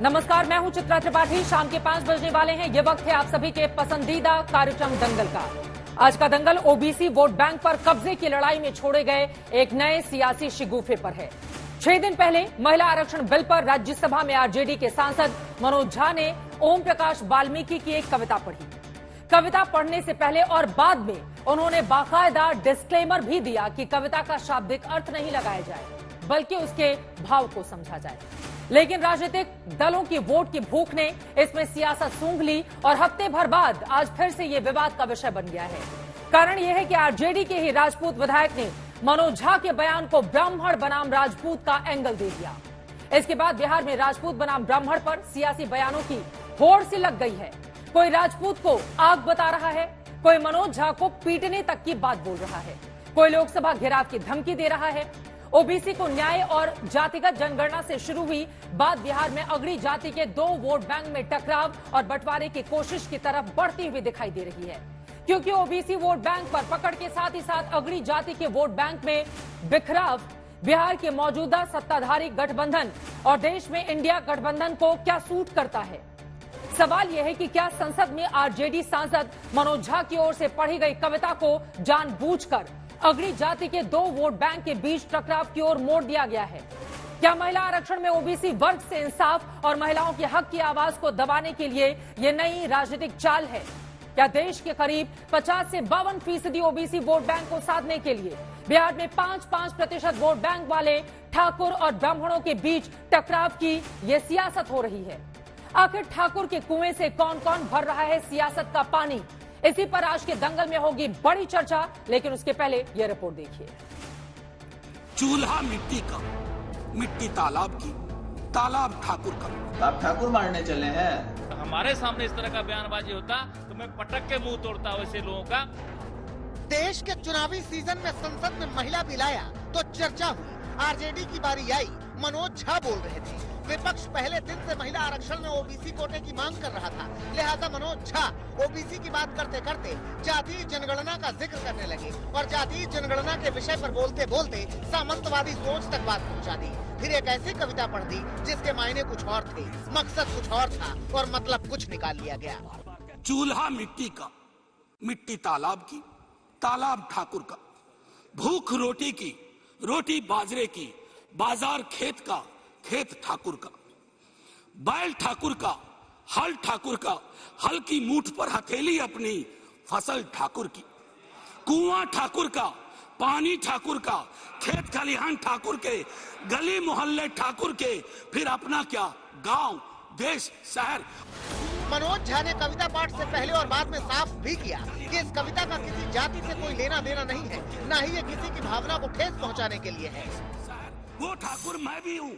नमस्कार, मैं हूं चित्रा त्रिपाठी। शाम के 5 बजने वाले हैं। ये वक्त है आप सभी के पसंदीदा कार्यक्रम दंगल का। आज का दंगल ओबीसी वोट बैंक पर कब्जे की लड़ाई में छोड़े गए एक नए सियासी शिगुफे पर है। 6 दिन पहले महिला आरक्षण बिल पर राज्यसभा में आरजेडी के सांसद मनोज झा ने ओम प्रकाश वाल्मीकि की एक कविता पढ़ी। कविता पढ़ने से पहले और बाद में उन्होंने बाकायदा डिस्क्लेमर भी दिया कि कविता का शाब्दिक अर्थ नहीं लगाया जाए, बल्कि उसके भाव को समझा जाए। लेकिन राजनीतिक दलों की वोट की भूख ने इसमें सियासत सूंघ ली और हफ्ते भर बाद आज फिर से ये विवाद का विषय बन गया है। कारण यह है कि आरजेडी के ही राजपूत विधायक ने मनोज झा के बयान को ब्राह्मण बनाम राजपूत का एंगल दे दिया। इसके बाद बिहार में राजपूत बनाम ब्राह्मण पर सियासी बयानों की होड़ सी लग गई है। कोई राजपूत को आग बता रहा है, कोई मनोज झा को पीटने तक की बात बोल रहा है, कोई लोकसभा घेराव की धमकी दे रहा है। ओबीसी को न्याय और जातिगत जनगणना से शुरू हुई बात बिहार में अगड़ी जाति के 2 वोट बैंक में टकराव और बंटवारे की कोशिश की तरफ बढ़ती हुई दिखाई दे रही है, क्योंकि ओबीसी वोट बैंक पर पकड़ के साथ ही साथ अगड़ी जाति के वोट बैंक में बिखराव बिहार के मौजूदा सत्ताधारी गठबंधन और देश में इंडिया गठबंधन को क्या सूट करता है। सवाल यह है कि क्या संसद में आरजेडी सांसद मनोज झा की ओर से पढ़ी गई कविता को जानबूझकर अगड़ी जाति के 2 वोट बैंक के बीच टकराव की ओर मोड़ दिया गया है। क्या महिला आरक्षण में ओबीसी वर्ग से इंसाफ और महिलाओं के हक की आवाज को दबाने के लिए ये नई राजनीतिक चाल है? क्या देश के करीब 50 से 52% ओबीसी वोट बैंक को साधने के लिए बिहार में 5-5% वोट बैंक वाले ठाकुर और ब्राह्मणों के बीच टकराव की ये सियासत हो रही है? आखिर ठाकुर के कुएं से कौन कौन भर रहा है सियासत का पानी? इसी पर आज के दंगल में होगी बड़ी चर्चा, लेकिन उसके पहले यह रिपोर्ट देखिए। चूल्हा मिट्टी का, मिट्टी तालाब की, तालाब ठाकुर का। आप ठाकुर मारने चले हैं? हमारे सामने इस तरह का बयानबाजी होता तो मैं पटक के मुंह तोड़ता वैसे लोगों का। देश के चुनावी सीजन में संसद में महिला बिल आया तो चर्चा हुई। आरजेडी की बारी आई, मनोज झा बोल रहे थे। विपक्ष पहले दिन से महिला आरक्षण में ओबीसी कोटे की मांग कर रहा था, लिहाजा मनोज झा ओबीसी की बात करते करते जातीय जनगणना का जिक्र करने लगे और जातीय जनगणना के विषय पर बोलते बोलते सामंतवादी सोच तक बात पहुंचा दी। फिर एक ऐसी कविता पढ़ दी जिसके मायने कुछ और थे, मकसद कुछ और था और मतलब कुछ निकाल लिया गया। चूल्हा मिट्टी का, मिट्टी तालाब की, तालाब ठाकुर का। भूख रोटी की, रोटी बाजरे की, बाजार खेत का, खेत ठाकुर का। बैल ठाकुर का, हल ठाकुर का, हल की मूठ पर हथेली अपनी, फसल ठाकुर की। कुआं ठाकुर का, पानी ठाकुर का, खेत खलिहान ठाकुर के, गली मोहल्ले ठाकुर के, फिर अपना क्या, गांव, देश, शहर। मनोज झा ने कविता पाठ से पहले और बाद में साफ भी किया कि इस कविता का किसी जाति से कोई लेना देना नहीं है, न ही ये किसी की भावना को ठेस पहुंचाने के लिए है। वो ठाकुर मैं भी हूँ,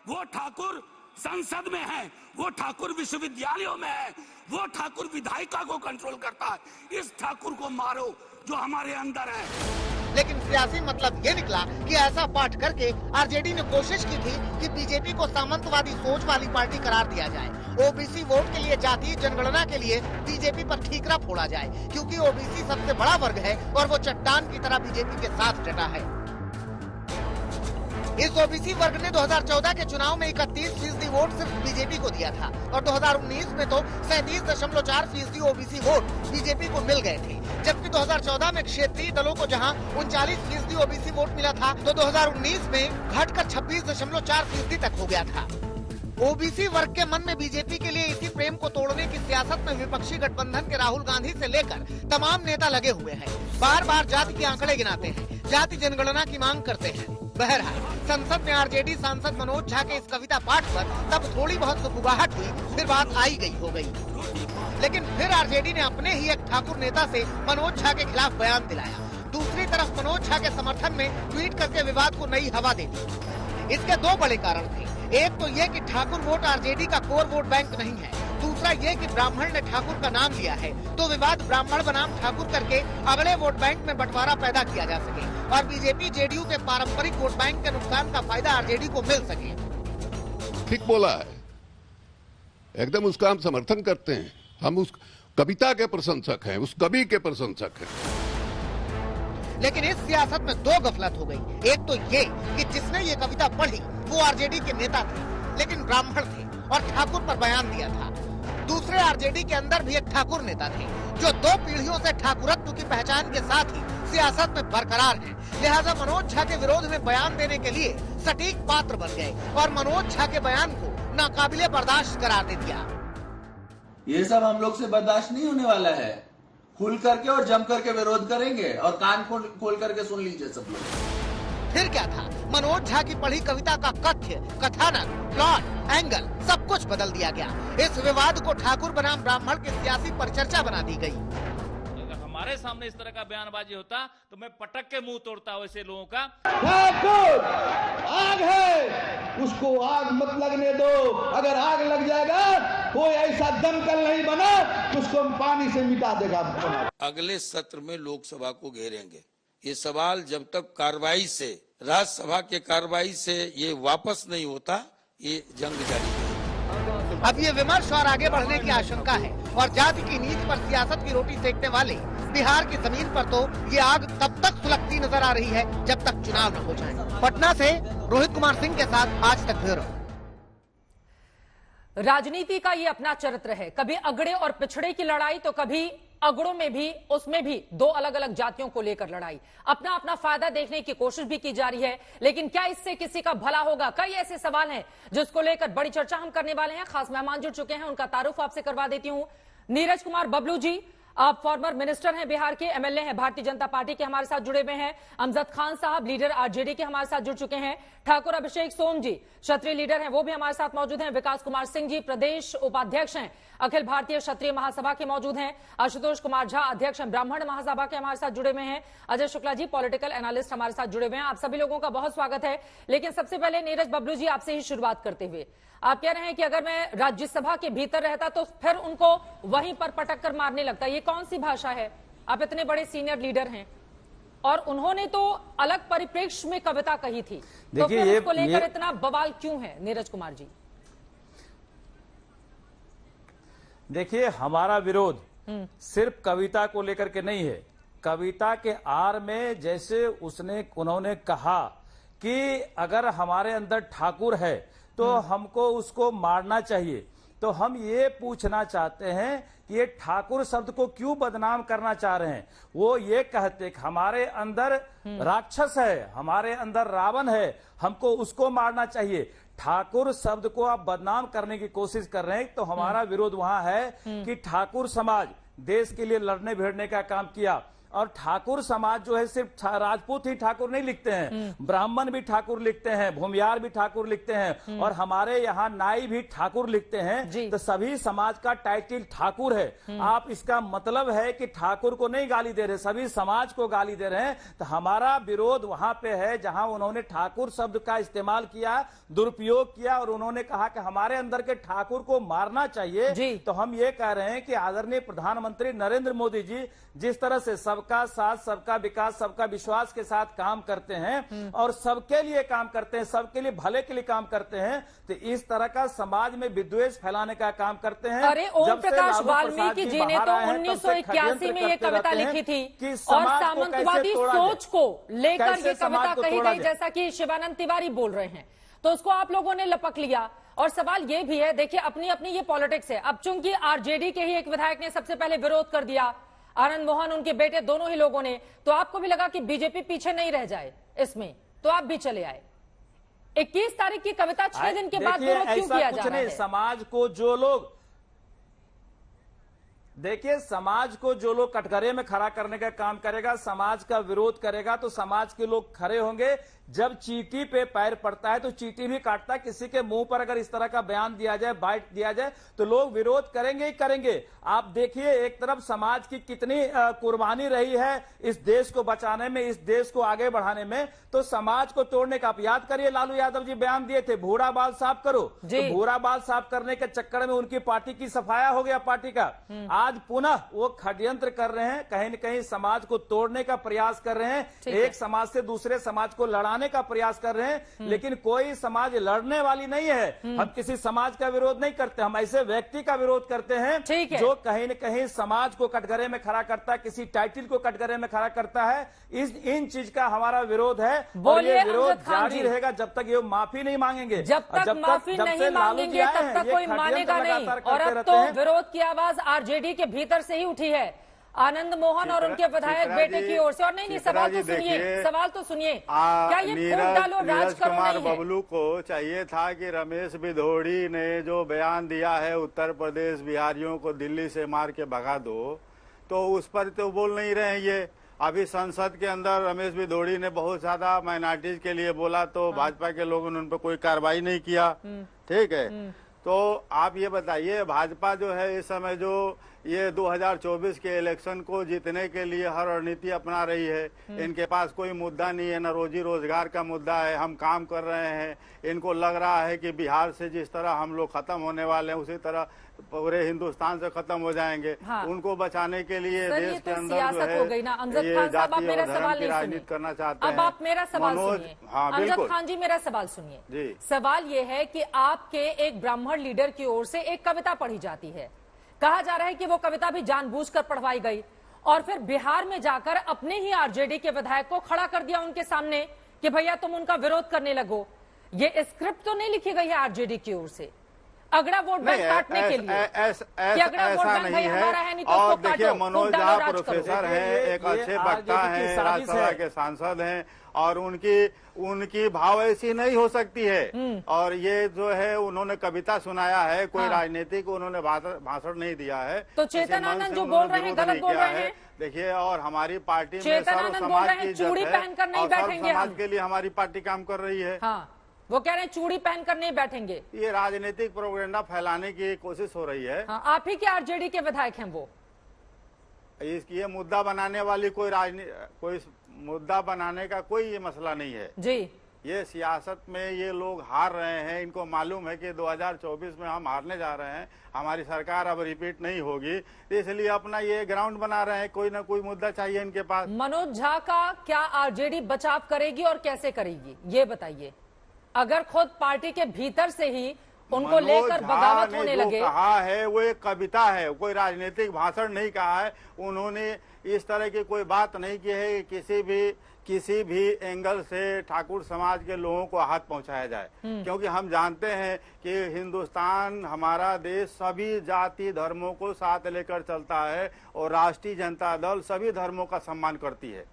वो ठाकुर संसद में है, वो ठाकुर विश्वविद्यालयों में है, वो ठाकुर विधायिका को कंट्रोल करता है। इस ठाकुर को मारो जो हमारे अंदर है। लेकिन सियासी मतलब ये निकला कि ऐसा पाठ करके आरजेडी ने कोशिश की थी कि बीजेपी को सामंतवादी सोच वाली पार्टी करार दिया जाए। ओबीसी वोट के लिए जातीय जनगणना के लिए बीजेपी पर ठीकरा फोड़ा जाए, क्योंकि ओबीसी सबसे बड़ा वर्ग है और वो चट्टान की तरह बीजेपी के साथ डटा है। इस ओबीसी वर्ग ने 2014 के चुनाव में 31% वोट सिर्फ बीजेपी को दिया था और 2019 में तो 37.4% ओबीसी वोट बीजेपी को मिल गए थे, जबकि 2014 में क्षेत्रीय दलों को जहां 39% ओबीसी वोट मिला था तो 2019 में घटकर 26.4% तक हो गया था। ओबीसी वर्ग के मन में बीजेपी के लिए इसी प्रेम को तोड़ने की सियासत में विपक्षी गठबंधन के राहुल गांधी से लेकर तमाम नेता लगे हुए हैं। बार बार जाति के आंकड़े गिनाते हैं, जाति जनगणना की मांग करते हैं। बहरहाल संसद में आरजेडी सांसद मनोज झा के इस कविता पाठ पर तब थोड़ी बहुत सुगबुगाहट हुई, फिर बात आई गई हो गई। लेकिन फिर आरजेडी ने अपने ही एक ठाकुर नेता से मनोज झा के खिलाफ बयान दिलाया। दूसरी तरफ मनोज झा के समर्थन में ट्वीट करके विवाद को नई हवा दे दी। इसके 2 बड़े कारण थे। एक तो ये कि ठाकुर वोट आरजेडी का कोर वोट बैंक नहीं है, दूसरा ये कि ब्राह्मण ने ठाकुर का नाम लिया है तो विवाद ब्राह्मण बनाम ठाकुर करके अगले वोट बैंक में बंटवारा पैदा किया जा सके और बीजेपी जेडीयू के पारंपरिक वोट बैंक के नुकसान का फायदा आरजेडी को मिल सके। ठीक बोला है, एकदम उसका हम समर्थन करते हैं। हम उस कविता के प्रशंसक हैं, उस कवि के प्रशंसक हैं। लेकिन इस सियासत में 2 गफलत हो गई। एक तो ये कि जिसने ये कविता पढ़ी वो आरजेडी के नेता थे, लेकिन ब्राह्मण थे, और ठाकुर पर बयान दिया था। दूसरे आरजेडी के अंदर भी एक ठाकुर नेता थे जो 2 पीढ़ियों से ठाकुरत्व की पहचान के साथ ही सियासत में बरकरार हैं। लिहाजा मनोज झा के विरोध में बयान देने के लिए सटीक पात्र बन गए और मनोज झा के बयान को नाकाबिले बर्दाश्त करार दे दिया। ये सब हम लोग से बर्दाश्त नहीं होने वाला है। खुल करके और जम करके विरोध करेंगे और कान खोल करके सुन लीजिए सब लोग। फिर क्या था, मनोज झा की पढ़ी कविता का कथ्य, कथानक, प्लॉट, एंगल सब कुछ बदल दिया गया। इस विवाद को ठाकुर बनाम ब्राह्मण की सियासी परिचर्चा बना दी गई। अगर हमारे सामने इस तरह का बयानबाजी होता तो मैं पटक के मुंह तोड़ता वैसे लोगों का। ठाकुर आग है, उसको आग मत लगने दो। अगर आग लग जाएगा कोई ऐसा दमकल नहीं बना उसको हम पानी से मिटा देगा। अगले सत्र में लोकसभा को घेरेंगे। ये सवाल जब तक कार्रवाई से, राज्यसभा के कार्रवाई से ये वापस नहीं होता, ये जंग जारी है। अब ये विमर्श और आगे बढ़ने की आशंका है और जाति की नीति पर सियासत की रोटी सेकने वाले बिहार की जमीन पर तो ये आग तब तक सुलगती नजर आ रही है जब तक चुनाव न हो जाए। पटना से रोहित कुमार सिंह के साथ आज तक ब्यूरो। राजनीति का ये अपना चरित्र है, कभी अगड़े और पिछड़े की लड़ाई तो कभी अगड़ों में भी, उसमें भी 2 अलग अलग जातियों को लेकर लड़ाई। अपना अपना फायदा देखने की कोशिश भी की जा रही है, लेकिन क्या इससे किसी का भला होगा? कई ऐसे सवाल हैं जिसको लेकर बड़ी चर्चा हम करने वाले हैं। खास मेहमान जुड़ चुके हैं, उनका तारुफ आपसे करवा देती हूं। नीरज कुमार बबलू जी, आप फॉर्मर मिनिस्टर हैं, बिहार के एमएलए हैं, भारतीय जनता पार्टी के हमारे साथ जुड़े हुए हैं। अमजद खान साहब लीडर आरजेडी के हमारे साथ जुड़ चुके हैं। ठाकुर अभिषेक सोम जी क्षत्रिय लीडर हैं, वो भी हमारे साथ मौजूद हैं। विकास कुमार सिंह जी प्रदेश उपाध्यक्ष हैं, अखिल भारतीय क्षत्रिय महासभा के मौजूद हैं। आशुतोष कुमार झा अध्यक्ष हैं, ब्राह्मण महासभा के हमारे साथ जुड़े हुए हैं। अजय शुक्ला जी पॉलिटिकल एनालिस्ट हमारे साथ जुड़े हुए हैं। आप सभी लोगों का बहुत स्वागत है। लेकिन सबसे पहले नीरज बबलू जी आपसे ही शुरुआत करते हुए, आप कह रहे हैं कि अगर मैं राज्यसभा के भीतर रहता तो फिर उनको वहीं पर पटक कर मारने लगता। ये कौन सी भाषा है? आप इतने बड़े सीनियर लीडर हैं और उन्होंने तो अलग परिप्रेक्ष्य में कविता कही थी, तो फिर इसको लेकर इतना बवाल क्यों है? नीरज कुमार जी देखिए, हमारा विरोध सिर्फ कविता को लेकर के नहीं है। कविता के आड़ में जैसे उन्होंने कहा कि अगर हमारे अंदर ठाकुर है तो हमको उसको मारना चाहिए, तो हम ये पूछना चाहते हैं कि ये ठाकुर शब्द को क्यों बदनाम करना चाह रहे हैं? वो ये कहते कि हमारे अंदर राक्षस है, हमारे अंदर रावण है, हमको उसको मारना चाहिए। ठाकुर शब्द को आप बदनाम करने की कोशिश कर रहे हैं, तो हमारा विरोध वहां है कि ठाकुर समाज देश के लिए लड़ने भिड़ने का काम किया। और ठाकुर समाज जो है सिर्फ राजपूत ही ठाकुर नहीं लिखते हैं, ब्राह्मण भी ठाकुर लिखते हैं, भूमियार भी ठाकुर लिखते हैं, और हमारे यहाँ नाई भी ठाकुर लिखते हैं। तो सभी समाज का टाइटल ठाकुर है। आप इसका मतलब है कि ठाकुर को नहीं गाली दे रहे, सभी समाज को गाली दे रहे हैं। तो हमारा विरोध वहां पे है जहां उन्होंने ठाकुर शब्द का इस्तेमाल किया, दुरुपयोग किया, और उन्होंने कहा कि हमारे अंदर के ठाकुर को मारना चाहिए। तो हम ये कह रहे हैं कि आदरणीय प्रधानमंत्री नरेंद्र मोदी जी जिस तरह से सबका साथ, सबका विकास, सबका विश्वास के साथ काम करते हैं और सबके लिए काम करते हैं, सबके लिए भले के लिए काम करते हैं, तो इस तरह का समाज में विद्वेष फैलाने का काम करते हैं। अरे ओम प्रकाश वाल्मीकि जी ने तो 1981 में ये कविता लिखी थी और सामंतवादी सोच को लेकर ये कविता कही गई, जैसा कि शिवानंद तिवारी बोल रहे हैं, तो उसको आप लोगों ने लपक लिया। और सवाल ये भी है, देखिए अपनी अपनी ये पॉलिटिक्स है। अब चूंकि आरजेडी के ही एक विधायक ने सबसे पहले विरोध कर दिया, आनंद मोहन उनके बेटे, दोनों ही लोगों ने, तो आपको भी लगा कि बीजेपी पीछे नहीं रह जाए इसमें, तो आप भी चले आए। 21 तारीख की कविता 6 दिन के बाद विरोध क्यों किया जा रहा है? समाज को जो लोग, देखिए समाज को जो लोग कटघरे में खड़ा करने का काम करेगा, समाज का विरोध करेगा, तो समाज के लोग खड़े होंगे। जब चींटी पे पैर पड़ता है तो चींटी भी काटता है। किसी के मुंह पर अगर इस तरह का बयान दिया जाए, बाइट दिया जाए, तो लोग विरोध करेंगे ही करेंगे। आप देखिए एक तरफ समाज की कितनी कुर्बानी रही है इस देश को बचाने में, इस देश को आगे बढ़ाने में, तो समाज को तोड़ने का आप याद करिए, लालू यादव जी बयान दिए थे भूरा बाल साफ करो, तो भूरा बाल साफ करने के चक्कर में उनकी पार्टी की सफाया हो गया पार्टी का। आज पुनः वो षड्यंत्र कर रहे हैं, कहीं न कहीं समाज को तोड़ने का प्रयास कर रहे हैं, एक समाज से दूसरे समाज को लड़ाने का प्रयास कर रहे हैं। लेकिन कोई समाज लड़ने वाली नहीं है। हम किसी समाज का विरोध नहीं करते, हम ऐसे व्यक्ति का विरोध करते हैं जो कहीं न कहीं समाज को कटघरे में खड़ा करता है, किसी टाइटल को कटघरे में खड़ा करता है। इन चीज का हमारा विरोध है और ये विरोध जारी रहेगा जब तक ये माफी नहीं मांगेंगे। जब तक माफी नहीं मांगेंगे तब तक कोई मानेगा नहीं। और अब तो विरोध की आवाज आरजेडी के भीतर से ही उठी है, आनंद मोहन और उनके विधायक बेटे की ओर से। और नहीं सवाल तो सुनिए, सवाल तो सुनिए, क्या ये फूट डालो राज करो नहीं है? बबलू को चाहिए था कि रमेश भिदोड़ी ने जो बयान दिया है उत्तर प्रदेश बिहारियों को दिल्ली से मार के भगा दो, तो उस पर तो बोल नहीं रहे हैं। ये अभी संसद के अंदर रमेश भिदोड़ी ने बहुत ज्यादा माइनॉरिटीज के लिए बोला, तो भाजपा के लोगों ने उन पर कोई कार्रवाई नहीं किया। ठीक है, तो आप ये बताइए, भाजपा जो है इस समय जो ये 2024 के इलेक्शन को जीतने के लिए हर रणनीति अपना रही है। इनके पास कोई मुद्दा नहीं है, न रोजी रोजगार का मुद्दा है। हम काम कर रहे हैं, इनको लग रहा है कि बिहार से जिस तरह हम लोग खत्म होने वाले हैं उसी तरह पूरे हिंदुस्तान से खत्म हो जाएंगे। उनको बचाने के लिए देश के अंदर जो है ये जाति और धर्म की राजनीति करना चाहते हैं। अब आप मेरा सवाल सुनिए। अमजद खान जी, मेरा सवाल सुनिए। सवाल ये है कि आपके एक ब्राह्मण लीडर की ओर से एक कविता पढ़ी जाती है, कहा जा रहा है कि वो कविता भी जानबूझकर पढ़वाई गई और फिर बिहार में जाकर अपने ही आरजेडी के विधायक को खड़ा कर दिया उनके सामने कि भैया तुम उनका विरोध करने लगो। ये स्क्रिप्ट तो नहीं लिखी गई है आरजेडी की ओर से अगड़ा वोट बैंक काटने के लिए? ऐसा नहीं है। और देखिए, मनोज झा प्रोफेसर हैं, एक अच्छे वक्ता हैं, राज्यसभा के सांसद हैं, और उनकी भाव ऐसी नहीं हो सकती है। और ये जो है उन्होंने कविता सुनाया है, कोई राजनीतिक उन्होंने भाषण नहीं दिया है। तो चेतन आनंद जो बोल रहे हैं गलत बोल रहे हैं। देखिए, और हमारी पार्टी में सर्व समाज की चूड़ी पहनकर नहीं बैठेंगे, समाज के लिए हमारी पार्टी काम कर रही है। वो कह रहे हैं चूड़ी पहनकर नहीं बैठेंगे। ये राजनीतिक प्रोपेगेंडा फैलाने की कोशिश हो रही है। आप ही के आरजेडी के विधायक हैं वो। ये मुद्दा बनाने वाली कोई मुद्दा बनाने का कोई ये मसला नहीं है जी। ये सियासत में ये लोग हार रहे हैं, इनको मालूम है कि 2024 में हम हारने जा रहे हैं, हमारी सरकार अब रिपीट नहीं होगी, इसलिए अपना ये ग्राउंड बना रहे हैं। कोई ना कोई मुद्दा चाहिए इनके पास। मनोज झा का क्या आरजेडी बचाव करेगी और कैसे करेगी, ये बताइए। अगर खुद पार्टी के भीतर से ही उनको लेकर बगावत होने लगे। कहा है वो एक कविता है, कोई राजनीतिक भाषण नहीं कहा है। उन्होंने इस तरह की कोई बात नहीं की है कि किसी भी एंगल से ठाकुर समाज के लोगों को हाथ पहुंचाया जाए, क्योंकि हम जानते हैं कि हिंदुस्तान हमारा देश सभी जाति धर्मों को साथ लेकर चलता है और राष्ट्रीय जनता दल सभी धर्मों का सम्मान करती है।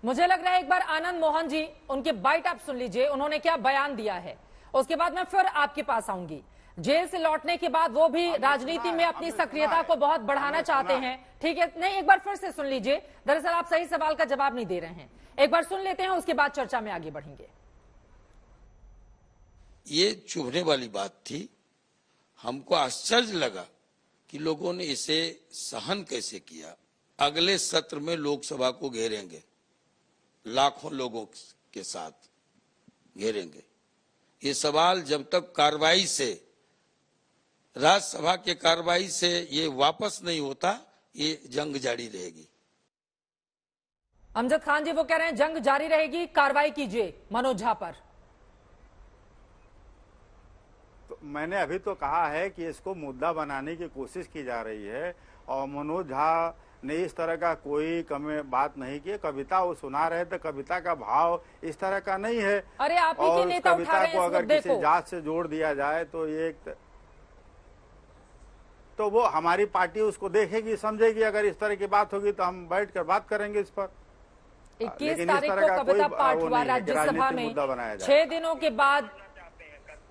मुझे लग रहा है एक बार आनंद मोहन जी उनकी बाइट आप सुन लीजिए, उन्होंने क्या बयान दिया है, उसके बाद मैं फिर आपके पास आऊंगी। जेल से लौटने के बाद वो भी राजनीति में अपनी सक्रियता को बहुत बढ़ाना चाहते हैं, ठीक है? नहीं, एक बार फिर से सुन लीजिए, दरअसल आप सही सवाल का जवाब नहीं दे रहे हैं। एक बार सुन लेते हैं, उसके बाद चर्चा में आगे बढ़ेंगे। ये चुभने वाली बात थी, हमको आश्चर्य लगा कि लोगों ने इसे सहन कैसे किया। अगले सत्र में लोकसभा को घेरेंगे, लाखों लोगों के साथ घेरेंगे। ये सवाल जब तक कार्रवाई से, राज्यसभा के कार्रवाई से ये वापस नहीं होता, ये जंग जारी रहेगी। अमजद खान जी वो कह रहे हैं जंग जारी रहेगी, कार्रवाई कीजिए मनोज झा पर। तो मैंने अभी तो कहा है कि इसको मुद्दा बनाने की कोशिश की जा रही है और मनोज झा ने इस तरह का कोई बात नहीं की। कविता वो सुना रहे थे, कविता का भाव इस तरह का नहीं है। अरे आप ही के नेता उठा रहे हैं को अगर किसी जात से जोड़ दिया जाए तो ये तो वो हमारी पार्टी उसको देखेगी, समझेगी। अगर इस तरह की बात होगी तो हम बैठकर बात करेंगे इस पर। 21 तारीख को कविता पाठ हुआ राज्यसभा में। 6 दिनों के बाद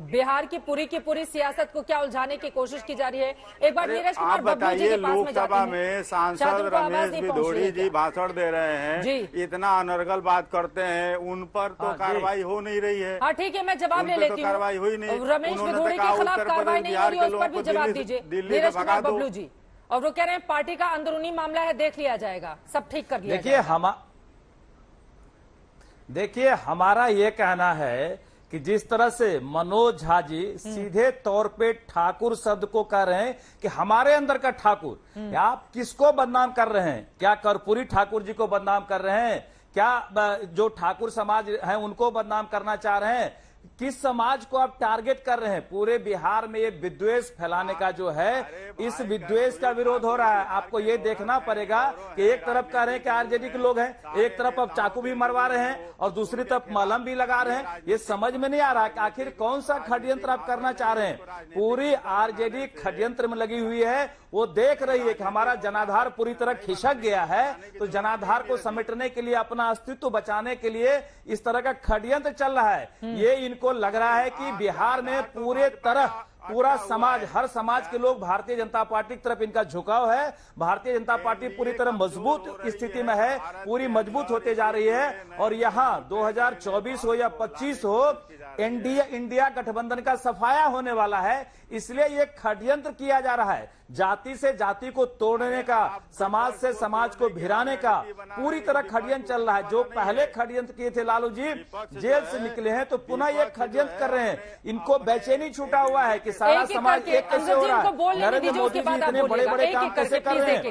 बिहार की पूरी सियासत को क्या उलझाने की कोशिश की जा रही है। एक बार नीरज कुमार बब्लू जी के पास में लोकसभा में सांसद रमेश भिदोड़ी जी भाषण दे रहे हैं, इतना अनर्गल बात करते हैं, उन पर तो कार्रवाई हो नहीं रही है। हाँ ठीक है, मैं जवाब ले लेती हूँ। कार्रवाई हुई नहीं, रमेश भिदोड़ी के खिलाफ कार्रवाई नहीं हो रही है, उस पर भी जवाब दीजिए नीरज कुमार बब्लू जी। और वो कह रहे हैं पार्टी का अंदरूनी मामला है, देख लिया जाएगा, सब ठीक कर लिया जाएगा। देखिए हमारा ये कहना है कि जिस तरह से मनोज झा जी सीधे तौर पे ठाकुर शब्द को कह रहे हैं कि हमारे अंदर का ठाकुर, आप किसको बदनाम कर रहे हैं? क्या कर्पूरी ठाकुर जी को बदनाम कर रहे हैं? क्या जो ठाकुर समाज है उनको बदनाम करना चाह रहे हैं? किस समाज को आप टारगेट कर रहे हैं? पूरे बिहार में ये विद्वेष फैलाने का जो है, इस विद्वेष का विरोध हो रहा है। आपको ये देखना पड़ेगा कि एक तरफ कह रहे हैं कि आरजेडी के लोग हैं, एक तरफ अब चाकू भी मरवा रहे हैं और दूसरी तरफ मलहम भी लगा रहे हैं। ये समझ में नहीं आ रहा कि आखिर कौन सा षड्यंत्र आप करना चाह रहे हैं। पूरी आरजेडी षड्यंत्र में लगी हुई है। वो देख रही है कि हमारा जनाधार पूरी तरह खिसक गया है, तो जनाधार को समेटने के लिए, अपना अस्तित्व बचाने के लिए इस तरह का षड्यंत्र चल रहा है। ये इनको लग रहा है कि बिहार में पूरे तरह पूरा समाज, हर समाज के लोग भारतीय जनता पार्टी की तरफ इनका झुकाव है। भारतीय जनता पार्टी पूरी तरह मजबूत स्थिति में है, पूरी मजबूत होते जा रही है। और यहाँ 2024 हो या 25 हो, इंडिया गठबंधन का सफाया होने वाला है। इसलिए ये षड्यंत्र किया जा रहा है, जाति से जाति को तोड़ने का, समाज से समाज को भिराने का पूरी तरह षड्यंत्र चल रहा है। जो पहले षड्यंत्र किए थे लालू जी जेल से निकले हैं, तो पुनः ये षड्यंत्र कर रहे हैं। इनको बेचैनी छूटा हुआ है कि सारा समाज एक कैसे हो रहा है, नरेंद्र मोदी जी इतने बड़े बड़े काम कैसे कर रहे हैं।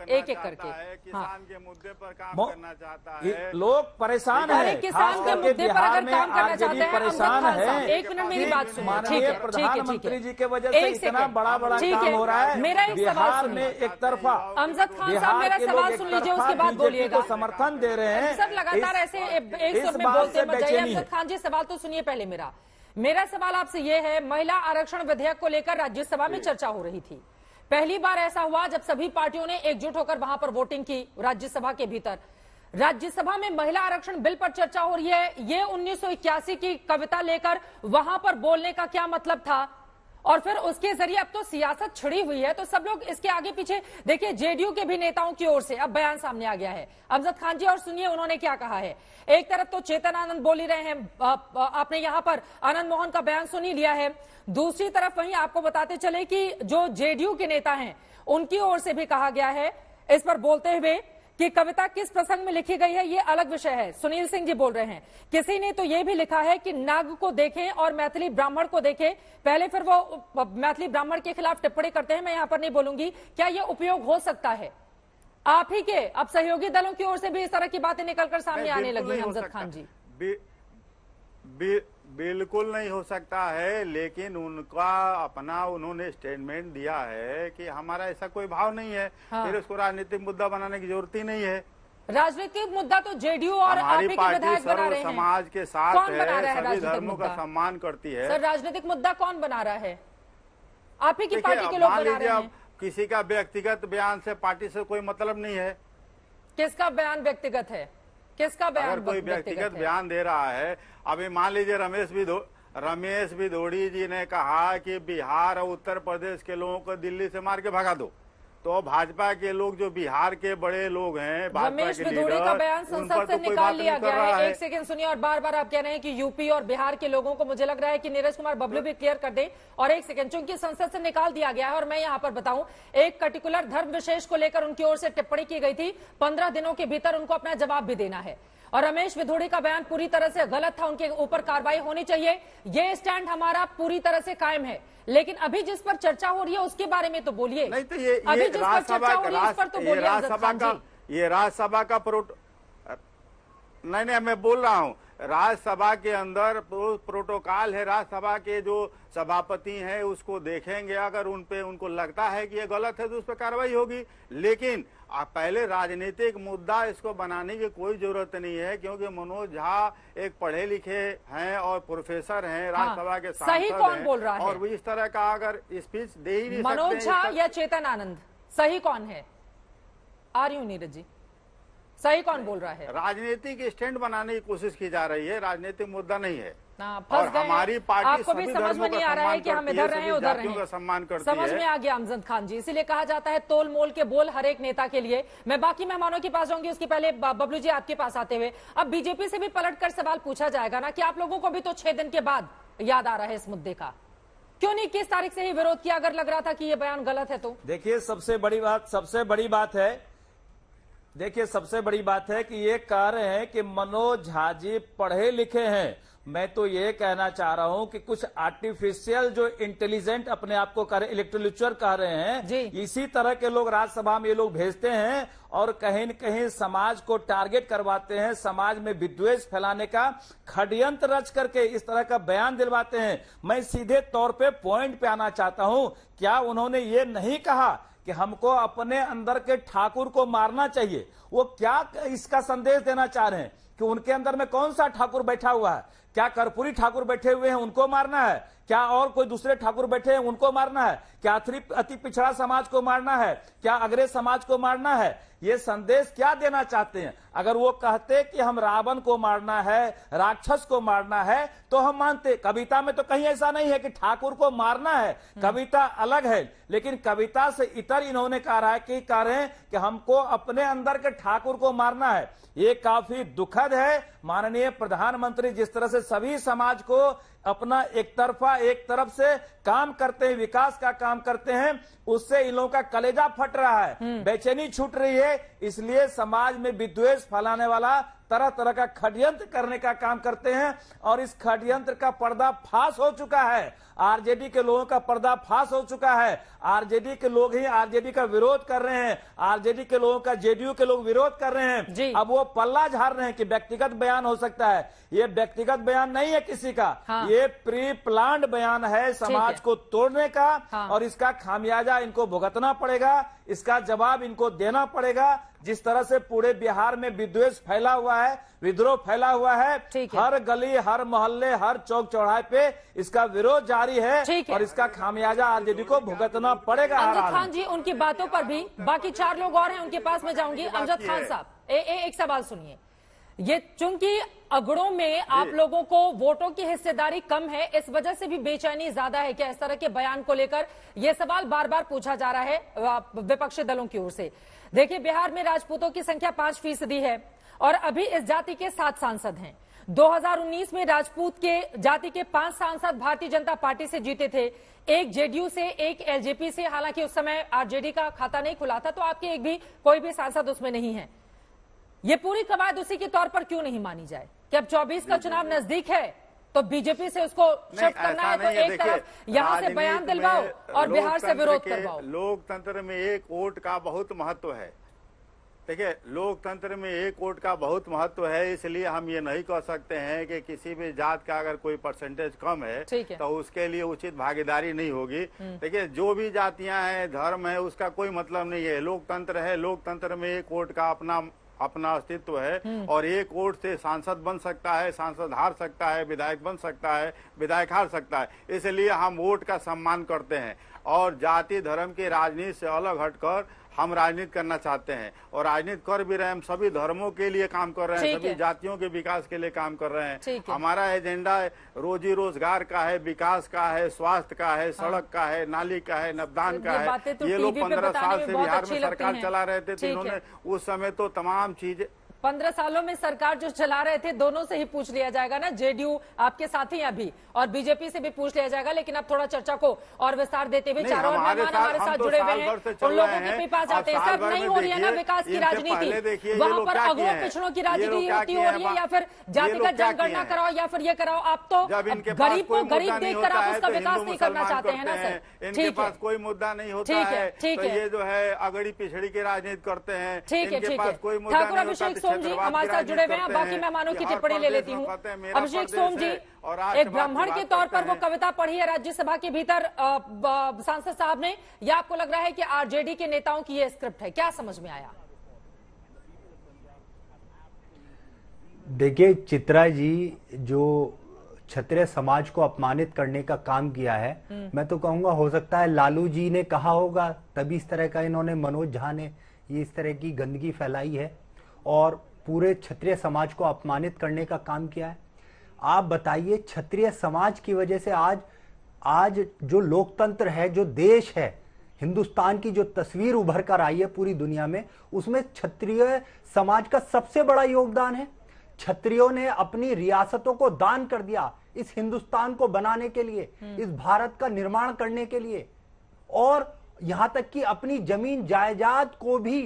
एक एक करके किसान के मुद्दे पर काम करना चाहता है। लोग परेशान है, किसान के मुद्दे पर अगर काम करना चाहते हैं, परेशान है। एक मिनट मेरी बात सुनिए। माननीय प्रधानमंत्री जी के वजह से इतना बड़ा काम हो रहा है। मेरा एक बिहार में एक तरफा अमजद खान साहब, मेरा सवाल सुन लीजिए, उसके बाद बोलिएगा। समर्थन दे रहे हैं सब लगातार ऐसे एक सब में बोलते मत जाइए। अमजद खान जी, सवाल तो सुनिए पहले मेरा सवाल आपसे ये है, महिला आरक्षण विधेयक को लेकर राज्यसभा में चर्चा हो रही थी। पहली बार ऐसा हुआ जब सभी पार्टियों ने एकजुट होकर वहां पर वोटिंग की। राज्यसभा के भीतर, राज्यसभा में महिला आरक्षण बिल पर चर्चा हो रही है। ये 1981 की कविता लेकर वहां पर बोलने का क्या मतलब था? और फिर उसके जरिए अब तो सियासत छिड़ी हुई है, तो सब लोग इसके आगे पीछे देखिए। जेडीयू के भी नेताओं की ओर से अब बयान सामने आ गया है। अमजद खान जी, और सुनिए उन्होंने क्या कहा है। एक तरफ तो चेतन आनंद बोल ही रहे हैं, आपने यहां पर आनंद मोहन का बयान सुन ही लिया है। दूसरी तरफ वहीं आपको बताते चले कि जो जेडीयू के नेता हैं उनकी ओर से भी कहा गया है इस पर बोलते हुए कि कविता किस प्रसंग में लिखी गई है ये अलग विषय है। सुनील सिंह जी बोल रहे हैं, किसी ने तो ये भी लिखा है कि नाग को देखें और मैथिली ब्राह्मण को देखें, पहले फिर वो मैथिली ब्राह्मण के खिलाफ टिप्पणी करते हैं। मैं यहां पर नहीं बोलूंगी, क्या ये उपयोग हो सकता है? आप ही के अब सहयोगी दलों की ओर से भी इस तरह की बातें निकलकर सामने आने लगी हैं। अमजद खान जी, बिल्कुल नहीं हो सकता है, लेकिन उनका अपना उन्होंने स्टेटमेंट दिया है कि हमारा ऐसा कोई भाव नहीं है। फिर उसको राजनीतिक मुद्दा बनाने की जरूरत ही नहीं है। राजनीतिक मुद्दा तो जेडीयू और आप ही के विधायक बना रहे हैं। समाज के साथ है, सभी धर्मों का सम्मान करती है। सर, राजनीतिक मुद्दा कौन बना रहा है? आप ही की पार्टी के लोग बना रहे हैं। किसी का व्यक्तिगत बयान से पार्टी से कोई मतलब नहीं है। किसका बयान व्यक्तिगत है? किसका बयान? अगर कोई व्यक्तिगत बयान दे रहा है, अभी मान लीजिए रमेश भिदोड़ी जी ने कहा कि बिहार और उत्तर प्रदेश के लोगों को दिल्ली से मार के भगा दो, तो भाजपा के लोग जो बिहार के बड़े लोग हैं, रमेश भिदोड़ी का बयान संसद से निकाल लिया गया है। एक सेकंड सुनिए, और बार बार आप कह रहे हैं कि यूपी और बिहार के लोगों को, मुझे लग रहा है कि नीरज कुमार बबलू भी क्लियर कर दे। और एक सेकंड, चूंकि संसद से निकाल दिया गया है और मैं यहाँ पर बताऊं, एक पर्टिकुलर धर्म विशेष को लेकर उनकी ओर से टिप्पणी की गई थी। 15 दिनों के भीतर उनको अपना जवाब भी देना है। और रमेश भिदोड़ी का बयान पूरी तरह से गलत था, उनके ऊपर कार्रवाई होनी चाहिए, ये स्टैंड हमारा पूरी तरह से कायम है। लेकिन अभी जिस पर चर्चा हो रही है उसके बारे में तो बोलिए। नहीं तो ये अभी जिस पर चर्चा हो रही है उस पर तो बोलिए। ये राज्यसभा का नहीं, मैं बोल रहा हूँ, राज्यसभा के अंदर प्रोटोकॉल है। राज्यसभा के जो सभापति हैं उसको देखेंगे, अगर उनको लगता है कि ये गलत है तो उस पर कार्रवाई होगी। लेकिन पहले राजनीतिक मुद्दा इसको बनाने की कोई जरूरत नहीं है, क्योंकि मनोज झा एक पढ़े लिखे हैं और प्रोफेसर हैं, राज्यसभा के सांसद सही कौन बोल रहा है? और इस तरह का अगर स्पीच दे ही नहीं सकते, मनोज झा या चेतन आनंद, सही कौन है? आर्यू नीरज जी, सही कौन बोल रहा है? राजनीतिक स्टैंड बनाने की कोशिश की जा रही है, राजनीतिक मुद्दा नहीं है। और हमारी पार्टी, आपको भी समझ में नहीं आ रहा है कि हम इधर रहे उधर रहे, सम्मान करती है। समझ में आ गया अमजद खान जी, इसीलिए कहा जाता है तोल मोल के बोल हर एक नेता के लिए। मैं बाकी मेहमानों के पास जाऊंगी, उसके पहले बबलू जी आपके पास आते हुए, अब बीजेपी से भी पलटकर सवाल पूछा जाएगा ना कि आप लोगों को भी तो 6 दिन के बाद याद आ रहा है इस मुद्दे का, क्यों नहीं 21 तारीख से ही विरोध किया अगर लग रहा था कि ये बयान गलत है तो? देखिए सबसे बड़ी बात है कि ये कह रहे हैं कि मनोज झा जी पढ़े लिखे हैं, मैं तो ये कहना चाह रहा हूं कि कुछ आर्टिफिशियल जो इंटेलिजेंट अपने आप को कर इंटेलेक्चुअल कह रहे हैं, इसी तरह के लोग राज्यसभा में ये लोग भेजते हैं और कहीं न कहीं समाज को टारगेट करवाते हैं, समाज में विद्वेष फैलाने का षड्यंत्र रच करके इस तरह का बयान दिलवाते हैं। मैं सीधे तौर पे पॉइंट पे आना चाहता हूं, क्या उन्होंने ये नहीं कहा कि हमको अपने अंदर के ठाकुर को मारना चाहिए? वो क्या इसका संदेश देना चाह रहे हैं कि उनके अंदर में कौन सा ठाकुर बैठा हुआ है? क्या कर्पूरी ठाकुर बैठे हुए हैं उनको मारना है? क्या और कोई दूसरे ठाकुर बैठे हैं उनको मारना है? क्या अति पिछड़ा समाज को मारना है? क्या अग्रे समाज को मारना है? ये संदेश क्या देना चाहते हैं? अगर वो कहते कि हम रावण को मारना है, राक्षस को मारना है, तो हम मानते। कविता में तो कहीं ऐसा नहीं है कि ठाकुर को मारना है, कविता अलग है। लेकिन कविता से इतर इन्होंने कह रहे हैं कि हमको अपने अंदर के ठाकुर को मारना है। ये काफी दुखद है। माननीय प्रधानमंत्री जिस तरह से सभी समाज को अपना एक तरफ से काम करते हैं, विकास का काम करते हैं, उससे इन लोगों का कलेजा फट रहा है, बेचैनी छूट रही है। इसलिए समाज में विद्वेष फैलाने वाला तरह तरह का षड्यंत्र करने का काम करते हैं और इस षड्यंत्र का पर्दाफाश हो चुका है। आरजेडी के लोगों का पर्दाफाश हो चुका है। आरजेडी के लोग ही आरजेडी का विरोध कर रहे हैं, आरजेडी के लोगों का जेडीयू के लोग विरोध कर रहे हैं। अब वो पल्ला झाड़ रहे हैं कि व्यक्तिगत बयान हो सकता है। ये व्यक्तिगत बयान नहीं है किसी का, ये प्री प्लान्ड बयान है समाज को तोड़ने का, और इसका खामियाजा इनको भुगतना पड़ेगा, इसका जवाब इनको देना पड़ेगा। जिस तरह से पूरे बिहार में विद्वेष फैला हुआ है, विद्रोह फैला हुआ है, हर गली, हर मोहल्ले, हर चौक चौराहे पे इसका विरोध जारी है और इसका खामियाजा आरजेडी को भुगतना पड़ेगा। अमजद खान जी, उनकी बातों पर भी बाकी 4 लोग और हैं, उनके पास में जाऊंगी। अमजद खान साहब, एक सवाल सुनिए। ये चूंकि अगड़ों में आप लोगों को वोटों की हिस्सेदारी कम है, इस वजह से भी बेचैनी ज्यादा है क्या इस तरह के बयान को लेकर? यह सवाल बार बार पूछा जा रहा है विपक्षी दलों की ओर से। देखिए, बिहार में राजपूतों की संख्या 5% है और अभी इस जाति के 7 सांसद हैं। 2019 में राजपूत के जाति के 5 सांसद भारतीय जनता पार्टी से जीते थे, एक जेडीयू से, एक एलजेपी से। हालांकि उस समय आरजेडी का खाता नहीं खुला था, तो आपके कोई भी सांसद उसमें नहीं है। ये पूरी कवायद उसी के तौर पर क्यों नहीं मानी जाए कि अब 24 का चुनाव नजदीक है तो बीजेपी से उसको शिफ्ट करना है, तो एक तरफ यहां से बयान दिलवाओ और बिहार से विरोध करवाओ। लोकतंत्र में एक वोट का बहुत महत्व है। देखिए, लोकतंत्र में एक वोट का बहुत महत्व है, इसलिए हम ये नहीं कह सकते हैं कि किसी भी जात का अगर कोई परसेंटेज कम है तो उसके लिए उचित भागीदारी नहीं होगी। देखिए, जो भी जातियां हैं, धर्म है, उसका कोई मतलब नहीं है। लोकतंत्र है, लोकतंत्र में एक वोट का अपना अस्तित्व है और एक वोट से सांसद बन सकता है, सांसद हार सकता है, विधायक बन सकता है, विधायक हार सकता है। इसलिए हम वोट का सम्मान करते हैं और जाति धर्म की राजनीति से अलग हटकर हम राजनीति करना चाहते हैं और राजनीति कर भी रहे हैं। हम सभी धर्मों के लिए काम कर रहे हैं, सभी जातियों के विकास के लिए काम कर रहे हैं। हमारा एजेंडा रोजी रोजगार का है, विकास का है, स्वास्थ्य का है, सड़क का है, नाली का है, नवदान का है। ये लोग 15 साल से बिहार में सरकार चला रहे थे, तो इन्होंने उस समय तो तमाम चीजें 15 सालों में सरकार जो चला रहे थे, दोनों से ही पूछ लिया जाएगा ना, जेडीयू आपके साथ ही अभी और बीजेपी से भी पूछ लिया जाएगा। लेकिन अब थोड़ा चर्चा को और विस्तार देते हुए चारों मेहमान हमारे साथ जुड़े हुए हैं, उन लोगों के पास आते हैं। सब नहीं हो रही है ना विकास की राजनीति, वहां पर अगड़ों पिछड़ों की राजनीति हो रही है, या फिर जातिगत जनगणना कराओ या फिर ये कराओ। आप तो गरीब को गरीब देखकर आप उसका विकास नहीं करना चाहते हैं ना सर। इनके पास कोई मुद्दा नहीं होता है, तो ये जो है अगड़ी पिछड़ी की राजनीति करते हैं। ठीक है, ठीक है। ठाकुर अभिषेक सोम जी हमारे साथ जुड़े हुए हैं, बाकी मेहमानों की टिप्पणी ले लेती हूँ। अभिषेक सोम जी, एक ब्राह्मण के तौर पर वो कविता पढ़ी है राज्यसभा के भीतर सांसद साहब ने, या आपको लग रहा है कि आरजेडी के नेताओं की ये स्क्रिप्ट है? क्या समझ में आया? देखिए, चित्रा जी जो क्षत्रिय समाज को अपमानित करने का काम किया है, मैं तो कहूंगा हो सकता है लालू जी ने कहा होगा, तभी इस तरह का इन्होंने, मनोज झा ने ये इस तरह की गंदगी फैलाई है और पूरे क्षत्रिय समाज को अपमानित करने का काम किया है। आप बताइए, क्षत्रिय समाज की वजह से आज जो लोकतंत्र है, जो देश है, हिंदुस्तान की जो तस्वीर उभर कर आई है पूरी दुनिया में, उसमें क्षत्रिय समाज का सबसे बड़ा योगदान है। क्षत्रियों ने अपनी रियासतों को दान कर दिया इस हिंदुस्तान को बनाने के लिए, इस भारत का निर्माण करने के लिए, और यहां तक कि अपनी जमीन जायदाद को भी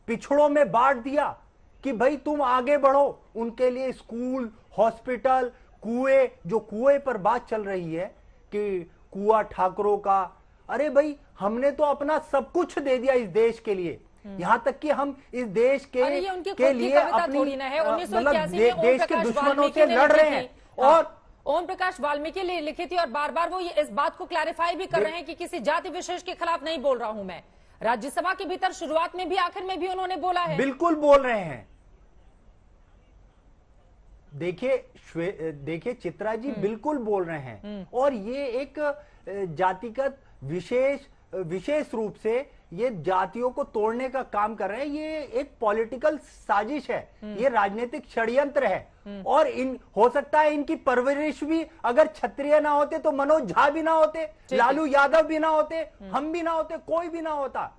पिछड़ों में बांट दिया कि भाई तुम आगे बढ़ो, उनके लिए स्कूल, हॉस्पिटल, कुएं पर बात चल रही है कि कुआं ठाकरों का, अरे भाई हमने तो अपना सब कुछ दे दिया इस देश के लिए, यहाँ तक कि हम इस देश के लिए अपनी मतलब देश के दुश्मनों से लड़ रहे हैं। और ओम प्रकाश वाल्मीकि ने लिखी थी और बार बार वो इस बात को क्लैरिफाई भी कर रहे हैं कि किसी जाति विशेष के खिलाफ नहीं बोल रहा हूं मैं। राज्यसभा के भीतर शुरुआत में भी आखिर में भी उन्होंने बोला है। बिल्कुल बोल रहे हैं। देखिए चित्रा जी बिल्कुल बोल रहे हैं। और ये एक जातिगत विशेष रूप से ये जातियों को तोड़ने का काम कर रहे हैं। ये एक पॉलिटिकल साजिश है, ये राजनीतिक षड्यंत्र है। और हो सकता है इनकी परवरिश भी अगर क्षत्रिय ना होते तो मनोज झा भी ना होते, लालू यादव भी ना होते, हम भी ना होते, कोई भी ना होता।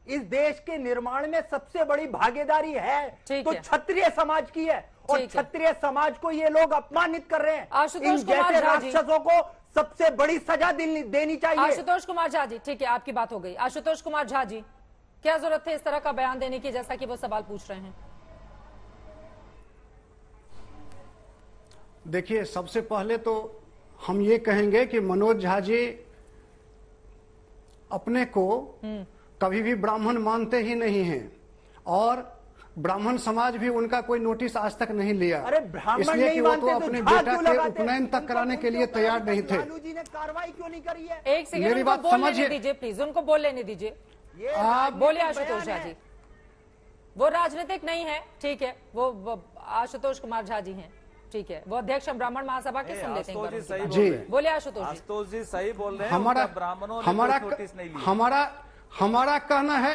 इस देश के निर्माण में सबसे बड़ी भागीदारी है तो क्षत्रिय समाज की है। और क्षत्रिय समाज को ये लोग अपमानित कर रहे हैं। इन जैसे राक्षसों को सबसे बड़ी सजा देनी चाहिए। आशुतोष कुमार झा जी, ठीक है, आपकी बात हो गई। आशुतोष कुमार झा जी, क्या जरूरत है इस तरह का बयान देने की, जैसा कि वो सवाल पूछ रहे हैं? देखिए, सबसे पहले तो हम ये कहेंगे कि मनोज झा जी अपने को कभी भी ब्राह्मण मानते ही नहीं हैं और ब्राह्मण समाज भी उनका कोई नोटिस आज तक नहीं लिया। अरे ब्राह्मण इसलिए कि वो तो अपने बेटा के उपनयन तक कराने के लिए तैयार नहीं थे। लालू जी ने कार्रवाई क्यों नहीं करी है? एक सेकंड, मेरी बात समझिए दीजिए प्लीज, उनको बोल लेने दीजिए। आप बोले आशुतोष झा जी, वो राजनीतिक नहीं है, ठीक है, वो आशुतोष कुमार झा जी हैं, ठीक है, वो अध्यक्ष ब्राह्मण महासभा के सुन लेते हैं जी। बोले आशुतोष जी सही बोल रहे हैं। हमारा कहना है,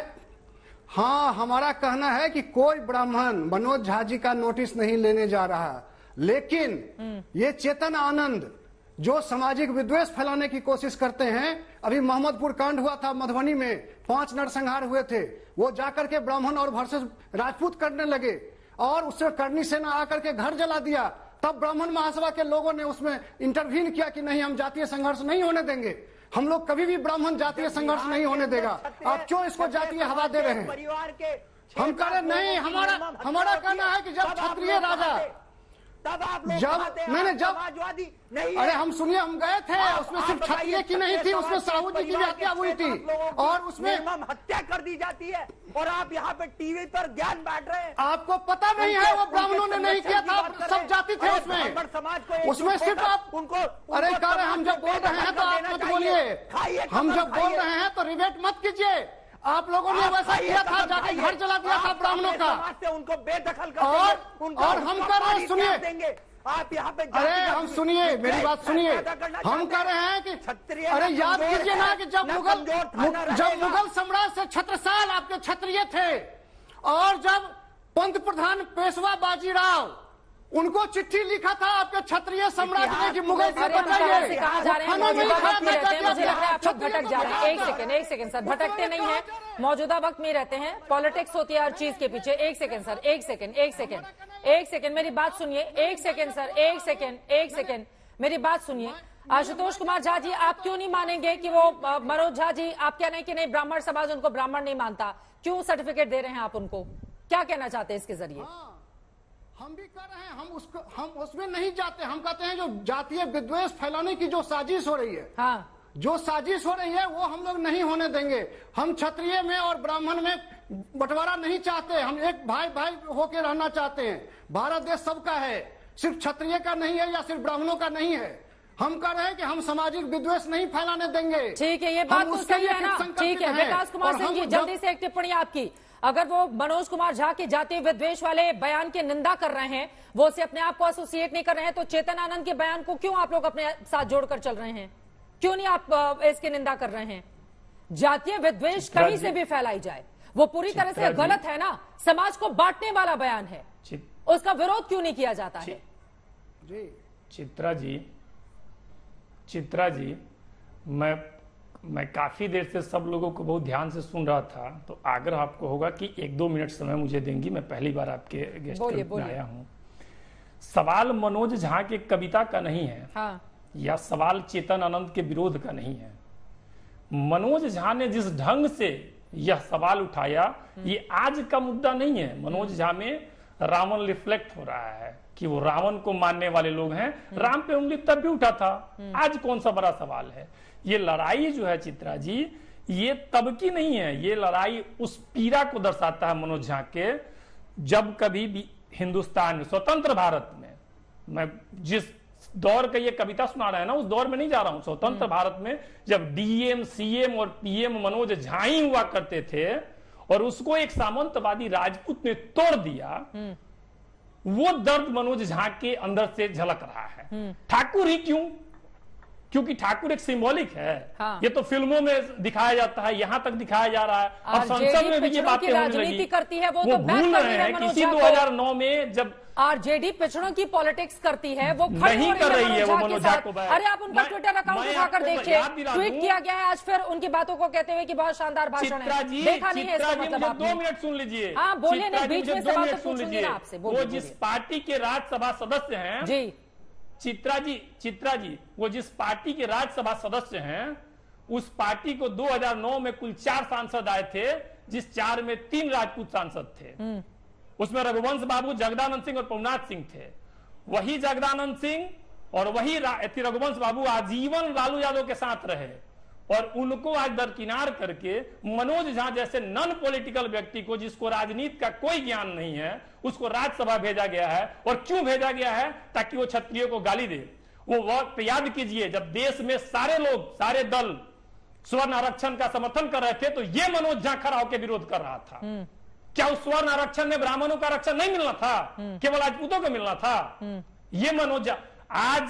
हाँ, हमारा कहना है कि कोई ब्राह्मण मनोज झा जी का नोटिस नहीं लेने जा रहा, लेकिन ये चेतन आनंद जो सामाजिक विद्वेष फैलाने की कोशिश करते हैं। अभी मोहम्मदपुर कांड हुआ था मधुबनी में, 5 नरसंहार हुए थे, वो जाकर के ब्राह्मण और वर्सेस राजपूत करने लगे और उससे करनी सेना आकर के घर जला दिया। तब ब्राह्मण महासभा के लोगों ने उसमें इंटरवीन किया कि नहीं, हम जातीय संघर्ष नहीं होने देंगे, हम लोग कभी भी ब्राह्मण जातीय संघर्ष नहीं होने देगा। आप क्यों इसको जातीय हवा दे रहे हैं? हम कह रहे नहीं, हमारा कहना है कि जब क्षत्रिय राजा, अरे हम सुनिए, हम गए थे, उसमें सिर्फ क्षत्रिय की नहीं थी, उसमें साहू जी की भी हत्या हुई थी और उसमें हत्या कर दी जाती है और आप यहाँ पे टीवी पर ज्ञान बांट रहे हैं। आपको पता नहीं है वो ब्राह्मणों ने नहीं किया था, सब जाति थे उसमें सिर्फ आप उनको, अरे कह रहे हम जब बोल रहे हैं तो आप मत बोलिए, हम जब बोल रहे हैं तो रिबेट मत कीजिए। आप लोगों ने वैसा किया था, जाके घर जला दिया था ब्राह्मणों का, उनको बेदखल और हम कर रहे हैं, सुनिए आप यहाँ पे, अरे हम सुनिए, मेरी बात सुनिए, हम कह रहे हैं कि अरे याद कीजिए ना कि जब मुगल सम्राट से छत्रसाल आपके क्षत्रिय थे और जब पंत प्रधान पेशवा बाजीराव उनको चिट्ठी लिखा था आपके क्षत्रिय सम्राट ने कि मुगल से बचाइए, कहा जा रहे हैं मौजूदा वक्त में रहते हैं, मुझे लग रहा है आप लोग भटक जा रहे हैं। एक सेकंड सर, भटकते नहीं है, मौजूदा वक्त में रहते हैं, पॉलिटिक्स होती है हर चीज के पीछे। एक सेकंड सर, एक सेकंड मेरी बात सुनिए, एक सेकंड सर, एक सेकंड मेरी बात सुनिए। आशुतोष कुमार झा जी, आप क्यों नहीं मानेंगे कि वो मनोज झा जी, आप कह रहे हैं कि नहीं ब्राह्मण समाज उनको ब्राह्मण नहीं मानता, क्यों सर्टिफिकेट दे रहे हैं आप उनको, क्या कहना चाहते हैं इसके जरिए? हम भी कर रहे हैं, हम उसमें नहीं जाते, हम कहते हैं जो जातीय विद्वेष फैलाने की जो साजिश हो रही है, हाँ, जो साजिश हो रही है वो हम लोग नहीं होने देंगे। हम क्षत्रिय में और ब्राह्मण में बंटवारा नहीं चाहते, हम एक भाई भाई होकर रहना चाहते हैं। भारत देश सबका है, सिर्फ क्षत्रिय का नहीं है या सिर्फ ब्राह्मणों का नहीं है। हम कह रहे हैं कि हम सामाजिक विद्वेष नहीं फैलाने देंगे। ठीक है, ये बात तो सही है ना, ठीक है। विकास कुमार सिंह जी, जल्दी से एक टिप्पणी आपकी। अगर वो मनोज कुमार झा के जातीय विद्वेष वाले बयान की निंदा कर रहे हैं, वो उसे अपने आप को एसोसिएट नहीं कर रहे हैं, तो चेतन आनंद के बयान को क्यों आप लोग अपने साथ जोड़कर चल रहे हैं? क्यों नहीं आप इसकी निंदा कर रहे हैं? जातीय विद्वेष कहीं से भी फैलाई जाए, वो पूरी तरह से गलत है ना, समाज को बांटने वाला बयान है, उसका विरोध क्यों नहीं किया जाता है? चित्रा जी, मैं काफी देर से सब लोगों को बहुत ध्यान से सुन रहा था, तो आग्रह आपको होगा कि 1-2 मिनट समय मुझे देंगी, मैं पहली बार आपके गेस्ट में आया हूं। सवाल मनोज झा के कविता का नहीं है, हाँ, या सवाल चेतन आनंद के विरोध का नहीं है। मनोज झा ने जिस ढंग से यह सवाल उठाया, ये आज का मुद्दा नहीं है। मनोज झा में रावण रिफ्लेक्ट हो रहा है कि वो रावण को मानने वाले लोग हैं। राम पे उंगली तब भी उठा था, आज कौन सा बड़ा सवाल है। ये लड़ाई जो है चित्रा जी, ये तब की नहीं है, ये लड़ाई उस पीड़ा को दर्शाता है मनोज झा के, जब कभी भी हिंदुस्तान में, स्वतंत्र भारत में, मैं जिस दौर का ये कविता सुना रहा है ना, उस दौर में नहीं जा रहा हूं, स्वतंत्र भारत में जब डीएम, सीएम और पीएम मनोज झा ही हुआ करते थे और उसको एक सामंतवादी राजपूत ने तोड़ दिया, वो दर्द मनोज झा के अंदर से झलक रहा है। ठाकुर ही क्यों? क्योंकि ठाकुर एक सिंबॉलिक है। हाँ। ये तो फिल्मों में दिखाया जाता है, यहां तक दिखाया जा रहा है, और संसद में भी ये बातें होने लगी करती है, वो तो भूल रहे हैं किसी 2009 में जब आरजेडी पिछड़ों की पॉलिटिक्स करती है, वो नहीं कर रही है वो मनोज झा को। अरे आप उनका ट्विटर अकाउंट उठाकर देखिए, ट्वीट किया गया है आज फिर उनकी बातों को कहते हुए कि बहुत शानदार भाषण है। देखा नहीं है इसका मतलब आपने। 2 मिनट सुन लीजिए। हाँ बोलिए, नहीं बीच में सवाल तो पूछूंगी ना आपसे। वो जिस पार्टी के राज्यसभा सदस्य हैं जी, चित्रा जी, वो जिस पार्टी के राज्यसभा सदस्य हैं, उस पार्टी को 2009 में कुल 4 सांसद आए थे, जिस 4 में 3 राजपूत सांसद थे। उसमें रघुवंश बाबू, जगदानंद सिंह और पवनाथ सिंह थे। वही जगदानंद सिंह और वही रघुवंश बाबू आजीवन लालू यादव के साथ रहे, और उनको आज दरकिनार करके मनोज झा जैसे नॉन पॉलिटिकल व्यक्ति को, जिसको राजनीति का कोई ज्ञान नहीं है, उसको राज्यसभा भेजा गया है। और क्यों भेजा गया है? ताकि वो क्षत्रियों को गाली दे। वो वक्त याद कीजिए जब देश में सारे लोग, सारे दल स्वर्ण आरक्षण का समर्थन कर रहे थे, तो ये मनोज झा खड़ा होकर विरोध कर रहा था। क्या उस स्वर्ण आरक्षण में ब्राह्मणों का आरक्षण नहीं मिलना था, केवल राजपूतों को मिलना था? ये मनोज झा, आज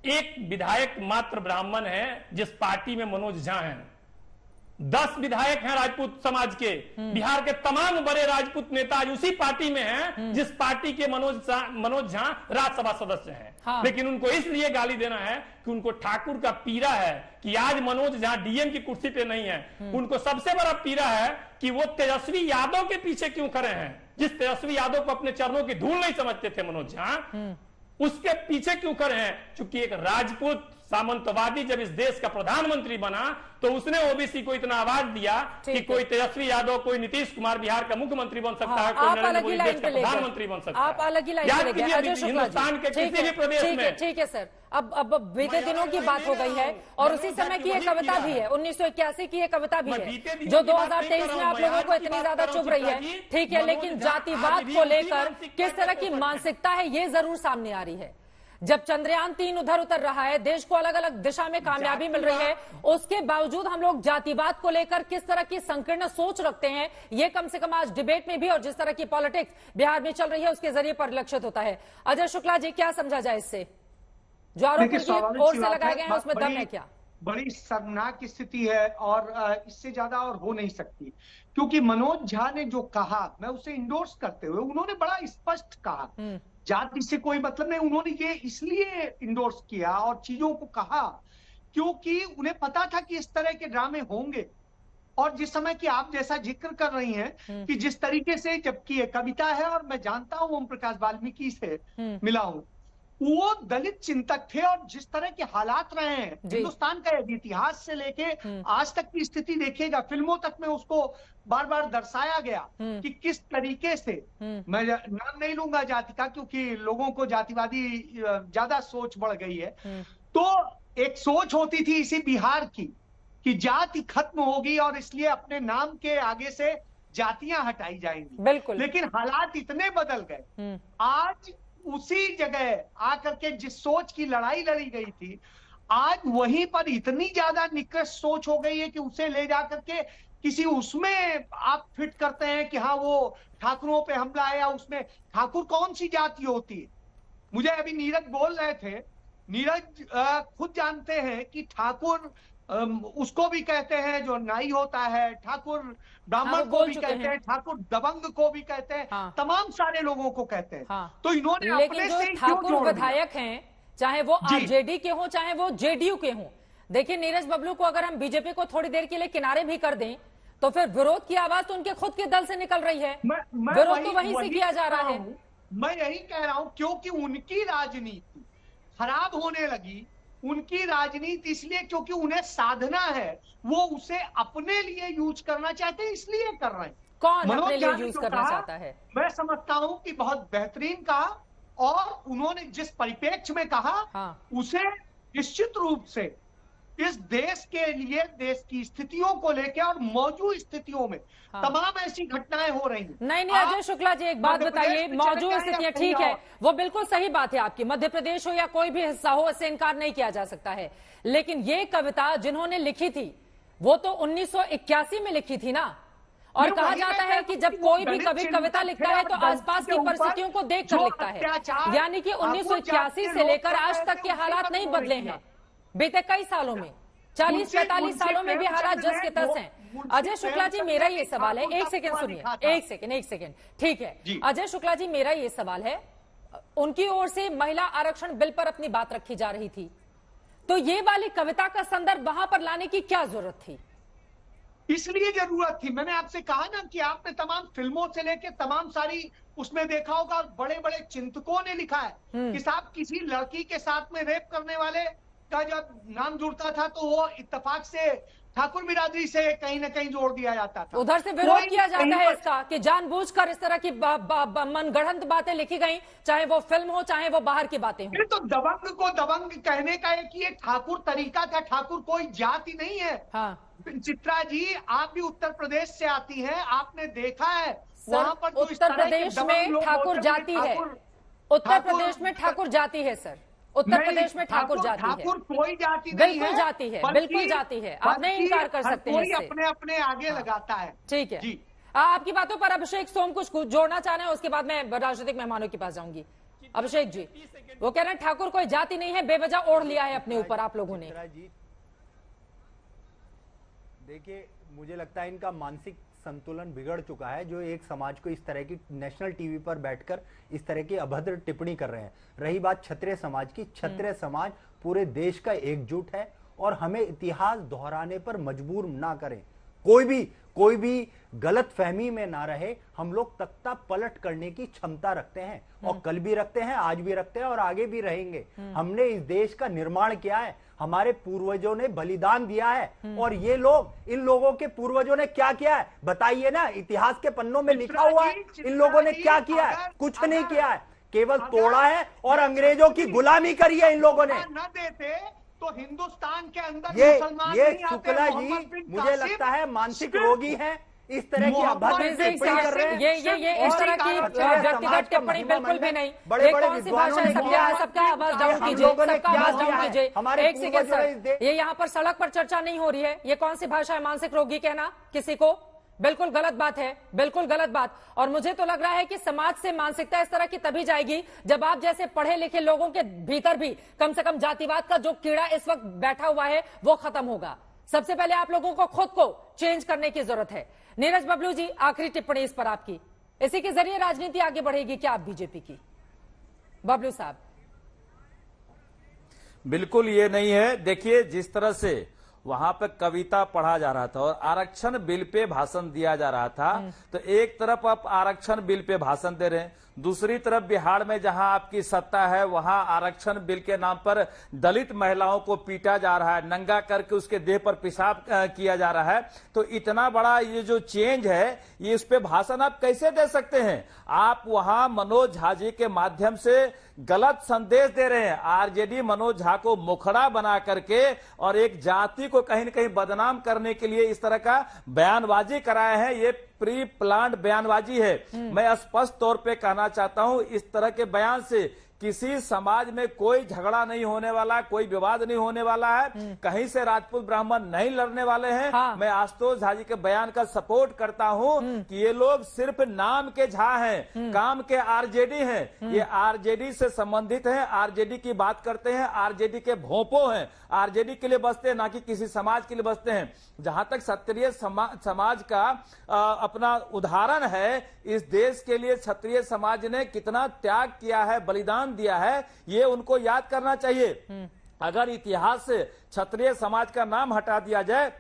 एक विधायक मात्र ब्राह्मण है जिस पार्टी में मनोज झा हैं। 10 विधायक हैं राजपूत समाज के। बिहार के तमाम बड़े राजपूत नेता आज उसी पार्टी में हैं जिस पार्टी के मनोज झा राज्यसभा सदस्य हैं। हाँ। लेकिन उनको इसलिए गाली देना है कि उनको ठाकुर का पीड़ा है कि आज मनोज झा डीएम की कुर्सी पे नहीं है। उनको सबसे बड़ा पीड़ा है कि वो तेजस्वी यादव के पीछे क्यों खड़े हैं। जिस तेजस्वी यादव को अपने चरणों की धूल नहीं समझते थे मनोज झा, उसके पीछे क्यों खड़े हैं? क्योंकि एक राजपूत सामंतवादी जब इस देश का प्रधानमंत्री बना तो उसने ओबीसी को इतना आवाज दिया कि कोई तेजस्वी यादव, कोई नीतीश कुमार बिहार का मुख्यमंत्री बन सकता है, कोई नरेंद्र मोदी देश का प्रधानमंत्री बन सकता है। आप अलग ही लाइन पे लेके हिंदुस्तान के किसी भी प्रदेश में। ठीक है सर, अब बीते दिनों की बात हो गई है, और उसी समय की एक कविता भी है, 1981 की एक कविता भी है, जो 2023 में आप लोगों को इतनी ज्यादा चुभ रही है। ठीक है, लेकिन जातिवाद को लेकर किस तरह की मानसिकता है, ये जरूर सामने आ रही है। जब चंद्रयान 3 उधर उतर रहा है, देश को अलग अलग दिशा में कामयाबी मिल रही है, उसके बावजूद हम लोग जातिवाद को लेकर किस तरह की संकीर्ण सोच रखते हैं, ये कम से कम आज डिबेट में भी और जिस तरह की पॉलिटिक्स बिहार में चल रही है उसके जरिए परिलक्षित होता है। अजय शुक्ला जी, क्या समझा जाए इससे? जो आरोप ओर से लगाए गए हैं उसमें दम है क्या? बड़ी शर्मनाक स्थिति है, और इससे ज्यादा और हो नहीं सकती, क्योंकि मनोज झा ने जो कहा, मैं उसे इंडोर्स करते हुए, उन्होंने बड़ा स्पष्ट कहा, जाति से कोई मतलब नहीं। उन्होंने ये इसलिए इंडोर्स किया और चीजों को कहा क्योंकि उन्हें पता था कि इस तरह के ड्रामे होंगे। और जिस समय की आप जैसा जिक्र कर रही हैं कि जिस तरीके से, जबकि ये कविता है और मैं जानता हूं ओम प्रकाश वाल्मीकि से मिला हूं, वो दलित चिंतक थे, और जिस तरह के हालात रहे हैं हिंदुस्तान का इतिहास से लेके आज तक की स्थिति देखिएगा, फिल्मों तक में उसको बार बार दर्शाया गया कि किस तरीके से, मैं नाम नहीं लूंगा जाति का क्योंकि लोगों को जातिवादी ज्यादा सोच बढ़ गई है, तो एक सोच होती थी इसी बिहार की कि जाति खत्म होगी और इसलिए अपने नाम के आगे से जातियां हटाई जाएंगी। बिल्कुल। लेकिन हालात इतने बदल गए, आज उसी जगह आकर के जिस सोच की लड़ाई लड़ी गई थी, आज वहीं पर इतनी ज्यादा निकृष्ट सोच हो गई है कि उसे ले जाकर के किसी उसमें आप फिट करते हैं कि हाँ वो ठाकुरों पे हमला है, या उसमें ठाकुर कौन सी जाति होती है। मुझे अभी नीरज बोल रहे थे, नीरज खुद जानते हैं कि ठाकुर उसको भी कहते हैं जो नाई होता है, ठाकुर ब्राह्मण को भी कहते हैं, ठाकुर दबंग को भी कहते हैं, तमाम सारे लोगों को कहते हैं। तो इन्होंने अपने से ठाकुर विधायक हैं, चाहे वो आरजेडी के हों चाहे वो जेडीयू के हों, देखिए नीरज बबलू को अगर हम बीजेपी को थोड़ी देर के लिए किनारे भी कर दें तो फिर विरोध की आवाज तो उनके खुद के दल से निकल रही है, विरोध तो वहीं से किया जा रहा है। मैं यही कह रहा हूं, क्योंकि उनकी राजनीति खराब होने लगी, उनकी राजनीति इसलिए क्योंकि उन्हें साधना है, वो उसे अपने लिए यूज करना चाहते हैं, इसलिए कर रहे हैं। कौन अपने लिए झा ने यूज जो करना कहा, चाहता है? मैं समझता हूं कि बहुत बेहतरीन कहा, और उन्होंने जिस परिप्रेक्ष्य में कहा उसे निश्चित रूप से इस देश के लिए, देश की स्थितियों को लेकर और मौजूद स्थितियों में तमाम ऐसी घटनाएं हो रही हैं। नहीं अजय शुक्ला जी, एक बात बताइए, मौजूद स्थितियां ठीक है, वो बिल्कुल सही बात है आपकी, मध्य प्रदेश हो या कोई भी हिस्सा हो, इससे इनकार नहीं किया जा सकता है। लेकिन ये कविता जिन्होंने लिखी थी वो तो 1981 में लिखी थी ना, और कहा जाता है कि जब कोई भी कवि कविता लिखता है तो आसपास की परिस्थितियों को देखकर लिखता है, यानी कि 1981 से लेकर आज तक के हालात नहीं बदले हैं। बीते कई सालों में, 40-45 सालों में भी हालात जस के तस हैं। अजय शुक्ला जी, मेरा ये सवाल है, एक सेकंड सुनिए, एक सेकंड, ठीक है। अजय शुक्ला जी, मेरा ये सवाल है, उनकी ओर से महिला आरक्षण बिल पर अपनी बात रखी जा रही थी, तो ये वाली कविता का संदर्भ वहां पर लाने की क्या जरूरत थी? इसलिए जरूरत थी, मैंने आपसे कहा ना कि आपने तमाम फिल्मों से लेके तमाम सारी उसमें देखा होगा, बड़े बड़े चिंतकों ने लिखा है कि साहब किसी लड़की के साथ में रेप करने वाले का जब नाम जुड़ता था तो वो इत्तेफाक से ठाकुर बिरादरी से कहीं ना कहीं जोड़ दिया जाता था। उधर से विरोध किया जाता है इसका कि जानबूझकर इस तरह की मनगढ़ंत बातें लिखी गई, चाहे वो फिल्म हो चाहे वो बाहर की बातें हो। तो दबंग को दबंग कहने का एक ये ठाकुर तरीका था, ठाकुर कोई जाति नहीं है। चित्रा जी, आप भी उत्तर प्रदेश से आती हैं, आपने देखा है वहां पर उत्तर प्रदेश में ठाकुर जाति है, उत्तर प्रदेश में ठाकुर जाति है सर, उत्तर प्रदेश में ठाकुर जाति है, ठाकुर कोई जाति नहीं है, बिल्कुल जाति है, बिल्कुल जाति है, आप नहीं इनकार कर सकते हैं इससे। अपने अपने आगे लगाता है। ठीक है जी। आपकी बातों पर अभिषेक सोम कुछ जोड़ना चाह रहे हैं, उसके बाद मैं राजनीतिक मेहमानों के पास जाऊंगी। अभिषेक जी, वो कह रहे हैं ठाकुर कोई जाति नहीं है, बेवजह ओढ़ लिया है अपने ऊपर आप लोगों ने। देखिए, मुझे लगता है इनका मानसिक संतुलन बिगड़ चुका है, जो एक समाज को इस तरह की नेशनल टीवी पर बैठकर इस तरह की अभद्र टिप्पणी कर रहे हैं। रही बात क्षत्रिय समाज की, क्षत्रिय समाज पूरे देश का एकजुट है और हमें इतिहास दोहराने पर मजबूर ना करें, कोई भी गलत फहमी में ना रहे। हम लोग तख्ता पलट करने की क्षमता रखते हैं, और कल भी रखते हैं, आज भी रखते हैं और आगे भी रहेंगे। हमने इस देश का निर्माण किया है, हमारे पूर्वजों ने बलिदान दिया है, और ये लोग, इन लोगों के पूर्वजों ने क्या किया है बताइए ना, इतिहास के पन्नों में लिखा हुआ है इन लोगों ने क्या किया है? कुछ नहीं किया है, केवल तोड़ा है और अंग्रेजों की गुलामी करी है इन लोगों ने। न देते तो हिंदुस्तान के अंदर ये शुक्ला जी मुझे लगता है मानसिक रोगी है, इस तरह की अभद्र टिप्पणी कर रहे हैं। ये इस तरह की व्यक्तिगत टिप्पणी बिल्कुल भी नहीं। ये कौन सी भाषा है? सबका आवाज डाउन कीजिए, सबका आवाज डाउन कीजिए। एक सेकंड सर, ये यहाँ पर सड़क पर चर्चा नहीं हो रही है, ये कौन सी भाषा है मानसिक रोगी कहना किसी को? बिल्कुल गलत बात है, बिल्कुल गलत बात। और मुझे तो लग रहा है कि समाज से मानसिकता इस तरह की तभी जाएगी जब आप जैसे पढ़े लिखे लोगों के भीतर भी कम से कम जातिवाद का जो कीड़ा इस वक्त बैठा हुआ है वो खत्म होगा। सबसे पहले आप लोगों को खुद को चेंज करने की जरूरत है। नीरज बबलू जी, आखिरी टिप्पणी इस पर आपकी, इसी के जरिए राजनीति आगे बढ़ेगी क्या आप बीजेपी की? बबलू साहब। बिल्कुल ये नहीं है। देखिए, जिस तरह से वहां पे कविता पढ़ा जा रहा था और आरक्षण बिल पे भाषण दिया जा रहा था, तो एक तरफ आप आरक्षण बिल पे भाषण दे रहे हैं, दूसरी तरफ बिहार में जहां आपकी सत्ता है वहां आरक्षण बिल के नाम पर दलित महिलाओं को पीटा जा रहा है, नंगा करके उसके देह पर पेशाब किया जा रहा है। तो इतना बड़ा ये जो चेंज है, ये इस पे भाषण आप कैसे दे सकते हैं? आप वहां मनोज झा जी के माध्यम से गलत संदेश दे रहे हैं। आरजेडी मनोज झा को मुखड़ा बना करके और एक जाति को कहीं न कहीं बदनाम करने के लिए इस तरह का बयानबाजी कराए हैं। ये प्री प्लान्ड बयानबाजी है। मैं स्पष्ट तौर पे कहना चाहता हूं, इस तरह के बयान से किसी समाज में कोई झगड़ा नहीं होने वाला, कोई विवाद नहीं होने वाला है, कहीं से राजपूत ब्राह्मण नहीं लड़ने वाले हैं। मैं आशुतोष झा जी के बयान का सपोर्ट करता हूं कि ये लोग सिर्फ नाम के झा हैं, काम के आरजेडी हैं। ये आरजेडी से संबंधित हैं, आरजेडी की बात करते हैं, आरजेडी के भोंपो हैं, आरजेडी के लिए बसते हैं, ना कि किसी समाज के लिए बसते हैं। जहां तक क्षत्रिय समाज का अपना उदाहरण है, इस देश के लिए क्षत्रिय समाज ने कितना त्याग किया है, बलिदान दिया है, ये उनको याद करना चाहिए। अगर इतिहास से क्षत्रिय समाज का नाम हटा दिया जाए,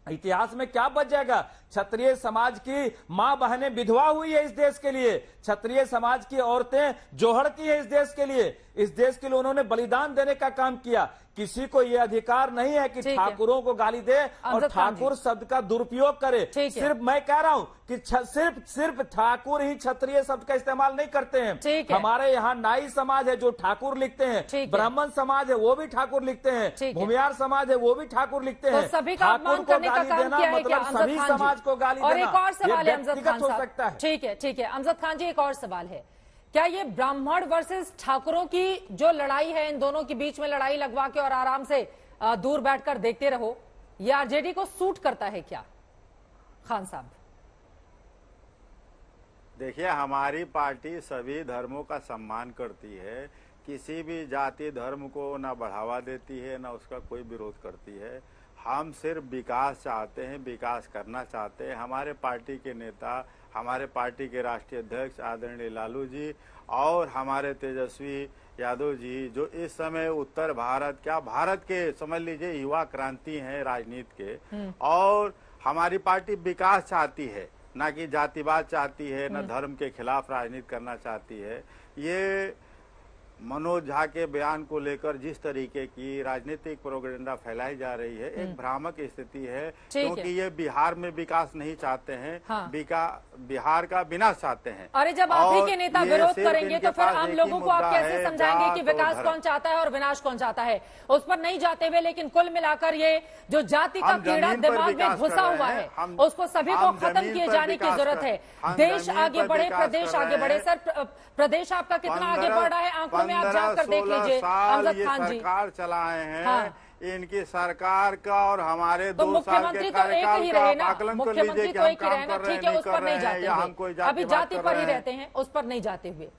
इतिहास में क्या बच जाएगा? क्षत्रिय समाज की मां बहनें विधवा हुई है इस देश के लिए, क्षत्रिय समाज की औरतें जोहड़ती है इस देश के लिए, इस देश के लिए उन्होंने बलिदान देने का काम किया। किसी को यह अधिकार नहीं है कि ठाकुरों को गाली दे और ठाकुर शब्द का दुरुपयोग करे। सिर्फ मैं कह रहा हूं कि सिर्फ ठाकुर ही क्षत्रिय शब्द का इस्तेमाल नहीं करते हैं। हमारे यहाँ नाई समाज है जो ठाकुर लिखते हैं, ब्राह्मण समाज है वो भी ठाकुर लिखते हैं, भूमियार समाज है वो भी ठाकुर लिखते हैं। ठाकुर को गाली देना मतलब सभी समाज को गाली देना। और एक और सवाल है अमजद खान हो सकता है। ठीक है अमजद खान जी, एक और सवाल है, क्या ये ब्राह्मण वर्सेस ठाकुरों की जो लड़ाई है, इन दोनों के बीच में लड़ाई लगवा के और आराम से दूर बैठकर देखते रहो, ये आरजेडी को सूट करता है क्या? खान साहब देखिए, हमारी पार्टी सभी धर्मों का सम्मान करती है, किसी भी जाति धर्म को ना बढ़ावा देती है ना उसका कोई विरोध करती है। हम सिर्फ विकास चाहते हैं, विकास करना चाहते हैं। हमारे पार्टी के नेता, हमारे पार्टी के राष्ट्रीय अध्यक्ष आदरणीय लालू जी और हमारे तेजस्वी यादव जी जो इस समय उत्तर भारत, क्या भारत के समझ लीजिए युवा क्रांति हैं राजनीति के, और हमारी पार्टी विकास चाहती है, ना कि जातिवाद चाहती है, ना धर्म के खिलाफ राजनीति करना चाहती है। ये मनोज झा के बयान को लेकर जिस तरीके की राजनीतिक प्रोपेगेंडा फैलाई जा रही है, एक भ्रामक स्थिति है, क्योंकि ये बिहार में विकास नहीं चाहते हैं, बिहार का विनाश चाहते हैं। अरे जब आप ही के नेता विरोध करेंगे तो फिर आम लोगों को आप कैसे समझाएंगे कि विकास कौन चाहता है और विनाश कौन चाहता है? उस पर नहीं जाते हुए, लेकिन कुल मिलाकर ये जो जाति का कीड़ा दिमाग में घुसा हुआ है उसको सभी को खत्म किए जाने की जरूरत है। देश आगे बढ़े, प्रदेश आगे बढ़े। सर, प्रदेश आपका कितना आगे बढ़ रहा है आंकड़ों में आप जाकर देख लीजिए। अमजद खान जी, सरकार चलाए हैं, इनकी सरकार का और हमारे तो 2 साल के कार्यकाल का आकलन कर लीजिए कि हम काम कर रहे हैं, ठीक है, उस पर नहीं जाते हुए, अभी जाति पर ही रहते हैं, उस पर नहीं जाते हुए।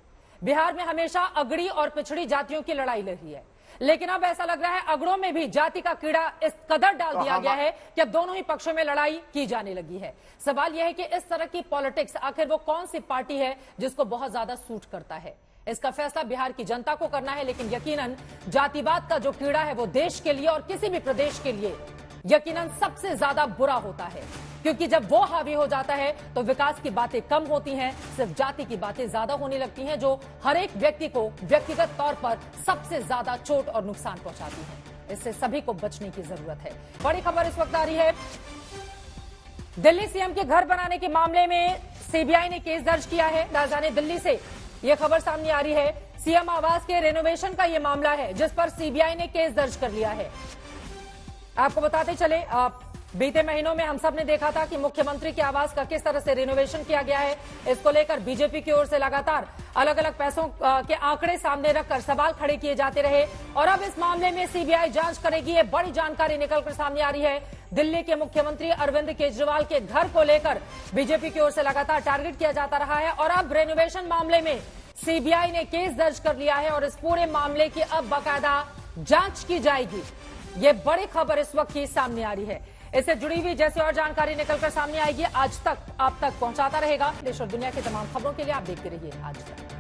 बिहार में हमेशा अगड़ी और पिछड़ी जातियों की लड़ाई लड़ी है, लेकिन अब ऐसा लग रहा है अगड़ों में भी जाति का कीड़ा इस कदर डाल दिया गया है कि अब दोनों ही पक्षों में लड़ाई की जाने लगी है। सवाल यह है कि इस तरह की पॉलिटिक्स आखिर वो कौन सी पार्टी है जिसको बहुत ज्यादा सूट करता है? इसका फैसला बिहार की जनता को करना है, लेकिन यकीनन जातिवाद का जो कीड़ा है वो देश के लिए और किसी भी प्रदेश के लिए यकीनन सबसे ज्यादा बुरा होता है, क्योंकि जब वो हावी हो जाता है तो विकास की बातें कम होती हैं, सिर्फ जाति की बातें ज्यादा होने लगती हैं, जो हर एक व्यक्ति को व्यक्तिगत तौर पर सबसे ज्यादा चोट और नुकसान पहुंचाती है। इससे सभी को बचने की जरूरत है। बड़ी खबर इस वक्त आ रही है, दिल्ली सीएम के घर बनाने के मामले में सीबीआई ने केस दर्ज किया है। राजधानी दिल्ली से यह खबर सामने आ रही है, सीएम आवास के रेनोवेशन का यह मामला है जिस पर सीबीआई ने केस दर्ज कर लिया है। आपको बताते चले, बीते महीनों में हम सब ने देखा था कि मुख्यमंत्री के आवास का किस तरह से रिनोवेशन किया गया है। इसको लेकर बीजेपी की ओर से लगातार अलग अलग पैसों के आंकड़े सामने रखकर सवाल खड़े किए जाते रहे, और अब इस मामले में सीबीआई जांच करेगी। ये बड़ी जानकारी निकलकर सामने आ रही है। दिल्ली के मुख्यमंत्री अरविंद केजरीवाल के घर को लेकर बीजेपी की ओर से लगातार टारगेट किया जाता रहा है, और अब रेनोवेशन मामले में सीबीआई ने केस दर्ज कर लिया है और इस पूरे मामले की अब बाकायदा जांच की जाएगी। ये बड़ी खबर इस वक्त की सामने आ रही है। इससे जुड़ी हुई जैसे और जानकारी निकलकर सामने आएगी, आज तक आप तक पहुंचाता रहेगा। देश और दुनिया की तमाम खबरों के लिए आप देखते रहिए आज तक।